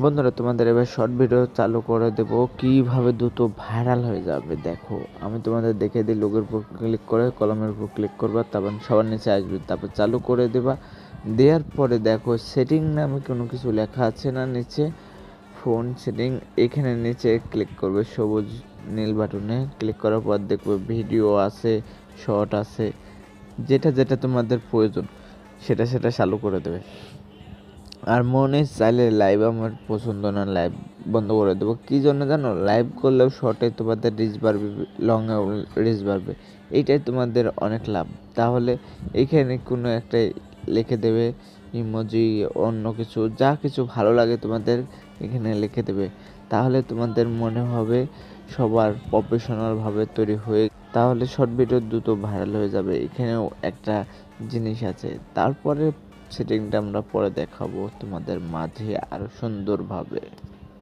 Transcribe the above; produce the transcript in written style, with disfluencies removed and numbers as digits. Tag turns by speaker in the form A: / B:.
A: বন্ধুরা, তোমাদের এবার শর্ট ভিডিও চালু করে দেবো, কিভাবে দ্রুত ভাইরাল হয়ে যাবে। দেখো, আমি তোমাদের দেখে দিই। লোগোর উপর ক্লিক করে কলমের উপর ক্লিক করবা, তারপর সবার নিচে আসবে, তারপর চালু করে দেবা। দেওয়ার পরে দেখো সেটিং নামে কোনো কিছু লেখা আছে না নিচে, ফোন সেটিং। এখানে নিচে ক্লিক করবে, সবুজ নীল বাটনে ক্লিক করার পর দেখবে ভিডিও আছে, শর্ট আছে, যেটা যেটা তোমাদের প্রয়োজন সেটা সেটা চালু করে দেবে। আর মনে চাইলে লাইভ আমার পছন্দ না, লাইভ বন্ধ করে দেবো। কী জন্য জানো? লাইভ করলেও শর্টে তোমাদের রিচ বাড়বে, লংয়েও রিচ বাড়বে, এইটাই তোমাদের অনেক লাভ। তাহলে এইখানে কোনো একটা লিখে দেবে, ইমোজি, অন্য কিছু, যা কিছু ভালো লাগে তোমাদের এখানে লিখে দেবে। তাহলে তোমাদের মনে হবে সবার প্রফেশনালভাবে তৈরি হয়ে, তাহলে শর্ট ভিডিও দ্রুত ভাইরাল হয়ে যাবে। এখানেও একটা জিনিস আছে, তারপরে সেটিংটা আমরা পরে দেখাবো তোমাদের মাঝে আরো সুন্দরভাবে।